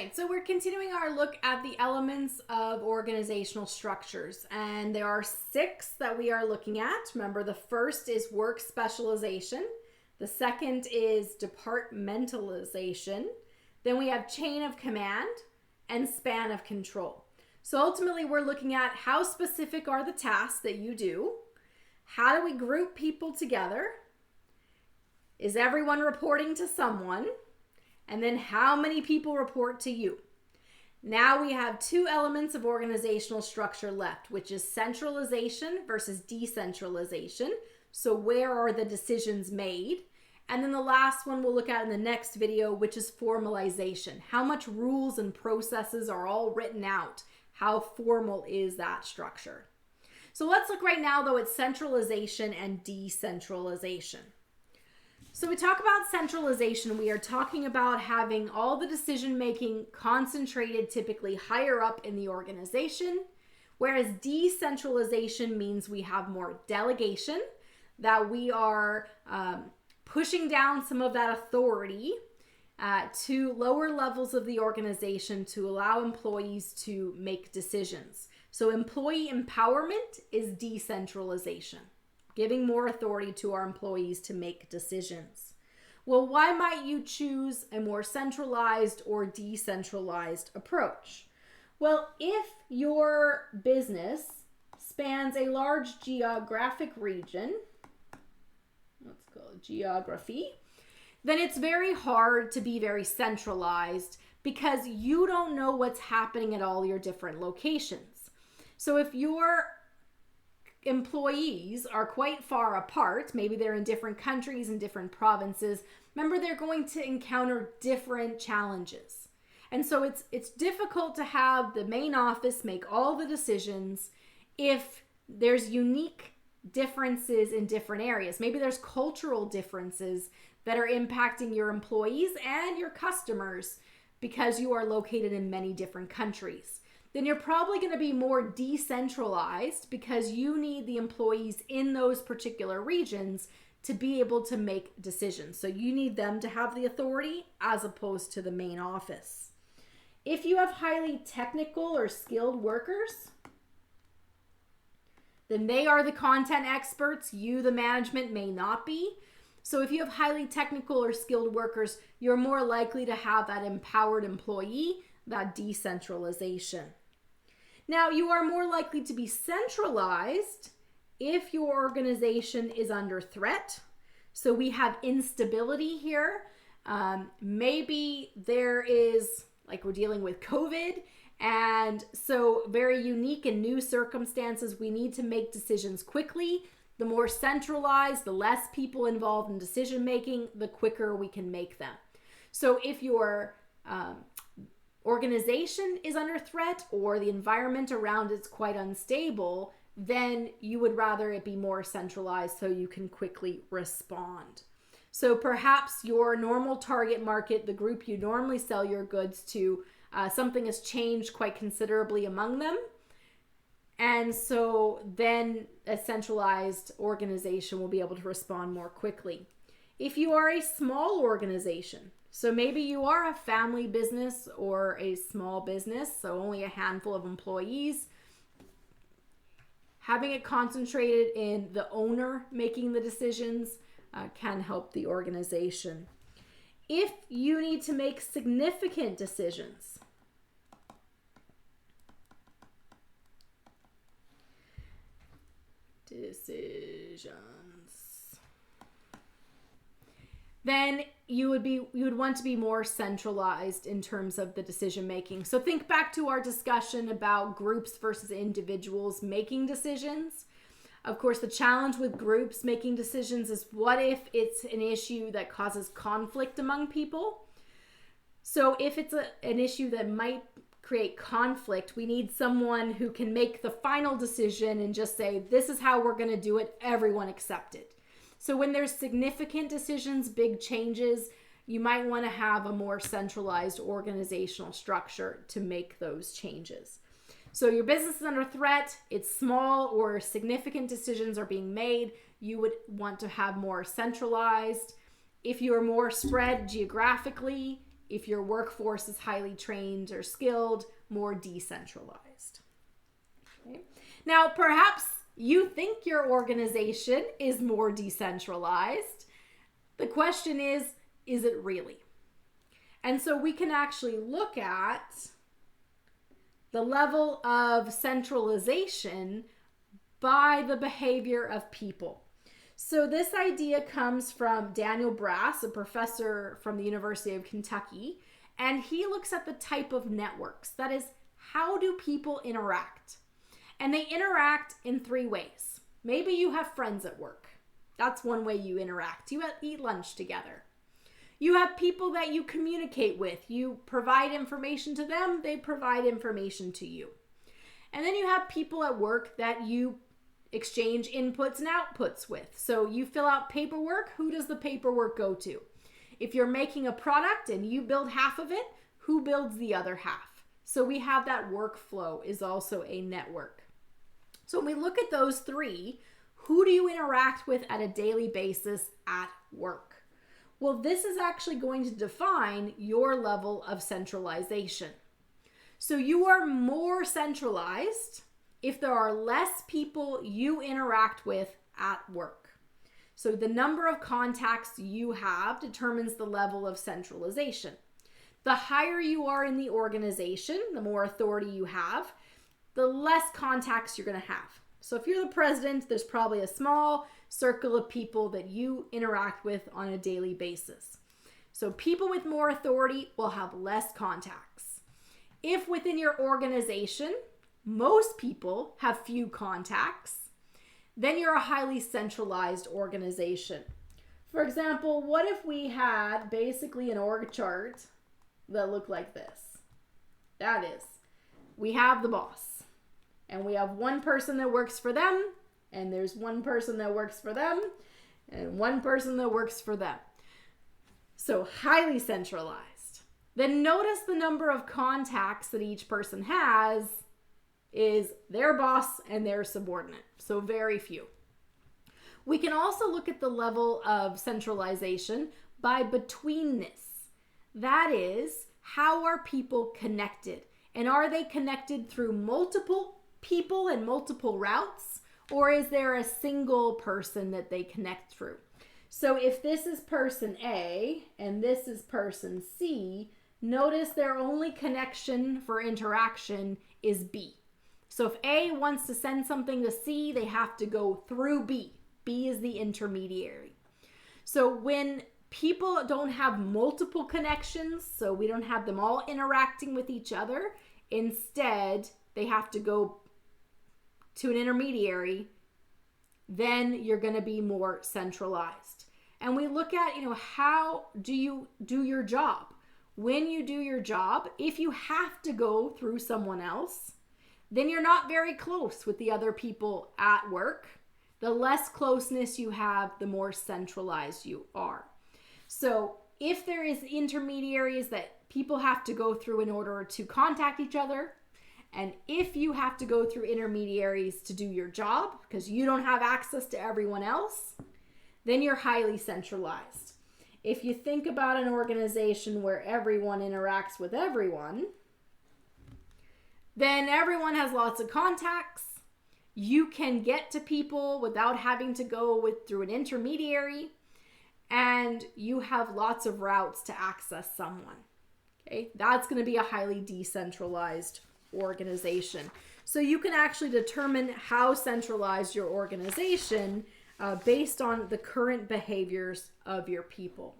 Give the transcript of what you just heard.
right, so we're continuing our look at the elements of organizational structures, and there are 6 that we are looking at. Remember, the first is work specialization. The second is departmentalization. Then we have chain of command and span of control. So ultimately, we're looking at how specific are the tasks that you do? How do we group people together? Is everyone reporting to someone? And then how many people report to you? Now we have 2 elements of organizational structure left, which is centralization versus decentralization. So where are the decisions made? And then the last one we'll look at in the next video, which is formalization. How much rules and processes are all written out? How formal is that structure? So let's look right now, though, at centralization and decentralization. So we talk about centralization. We are talking about having all the decision-making concentrated typically higher up in the organization, whereas decentralization means we have more delegation, that we are pushing down some of that authority to lower levels of the organization to allow employees to make decisions. So employee empowerment is decentralization, giving more authority to our employees to make decisions. Well, why might you choose a more centralized or decentralized approach? Well, if your business spans a large geographic region, let's call it geography, then it's very hard to be very centralized because you don't know what's happening at all your different locations. So if your employees are quite far apart, maybe they're in different countries and different provinces, remember they're going to encounter different challenges. And so it's difficult to have the main office make all the decisions if there's unique differences in different areas. Maybe there's cultural differences that are impacting your employees and your customers because you are located in many different countries. Then you're probably going to be more decentralized because you need the employees in those particular regions to be able to make decisions. So you need them to have the authority as opposed to the main office. If you have highly technical or skilled workers, then they are the content experts. You, the management, may not be. So if you have highly technical or skilled workers, you're more likely to have that empowered employee, that decentralization. Now, you are more likely to be centralized if your organization is under threat. So we have instability here. Maybe there is, like we're dealing with COVID, and so very unique and new circumstances, we need to make decisions quickly. The more centralized, the less people involved in decision making, the quicker we can make them. So if your organization is under threat or the environment around it's quite unstable, then you would rather it be more centralized so you can quickly respond. So perhaps your normal target market, the group you normally sell your goods to, something has changed quite considerably among them. And so then a centralized organization will be able to respond more quickly. If you are a small organization, so maybe you are a family business or a small business, so only a handful of employees, having it concentrated in the owner making the decisions can help the organization. If you need to make significant decisions, then you would want to be more centralized in terms of the decision making. So think back to our discussion about groups versus individuals making decisions. Of course, the challenge with groups making decisions is what if it's an issue that causes conflict among people? So if it's an issue that might create conflict, we need someone who can make the final decision and just say, this is how we're going to do it, everyone accept it. So when there's significant decisions, big changes, you might want to have a more centralized organizational structure to make those changes. So your business is under threat, it's small or significant decisions are being made, you would want to have more centralized. If you are more spread geographically, if your workforce is highly trained or skilled, more decentralized. Okay. Now, perhaps you think your organization is more decentralized. The question is it really? And so we can actually look at the level of centralization by the behavior of people. So this idea comes from Daniel Brass, a professor from the University of Kentucky, and he looks at the type of networks. That is, how do people interact? And they interact in 3 ways. Maybe you have friends at work. That's one way you interact. You eat lunch together. You have people that you communicate with. You provide information to them. They provide information to you. And then you have people at work that you exchange inputs and outputs with. So you fill out paperwork. Who does the paperwork go to? If you're making a product and you build half of it, who builds the other half? So we have that workflow is also a network. So when we look at those 3, who do you interact with at a daily basis at work? Well, this is actually going to define your level of centralization. So you are more centralized if there are less people you interact with at work. So the number of contacts you have determines the level of centralization. The higher you are in the organization, the more authority you have, the less contacts you're going to have. So if you're the president, there's probably a small circle of people that you interact with on a daily basis. So people with more authority will have less contacts. If within your organization, most people have few contacts, then you're a highly centralized organization. For example, what if we had basically an org chart that looked like this? That is, we have the boss, and we have one person that works for them, and there's one person that works for them, and one person that works for them. So highly centralized. Then notice the number of contacts that each person has is their boss and their subordinate. So very few. We can also look at the level of centralization by betweenness. That is, how are people connected? And are they connected through multiple people and multiple routes? Or is there a single person that they connect through? So if this is person A and this is person C, notice their only connection for interaction is B. So if A wants to send something to C, they have to go through B. B is the intermediary. So when people don't have multiple connections, so we don't have them all interacting with each other, instead they have to go to an intermediary, then you're going to be more centralized. And we look at, how do you do your job? When you do your job, if you have to go through someone else, then you're not very close with the other people at work. The less closeness you have, the more centralized you are. So if there is intermediaries that people have to go through in order to contact each other, and if you have to go through intermediaries to do your job because you don't have access to everyone else, then you're highly centralized. If you think about an organization where everyone interacts with everyone, then everyone has lots of contacts. You can get to people without having to go through an intermediary, and you have lots of routes to access someone. Okay, that's going to be a highly decentralized organization. So you can actually determine how centralized your organization based on the current behaviors of your people.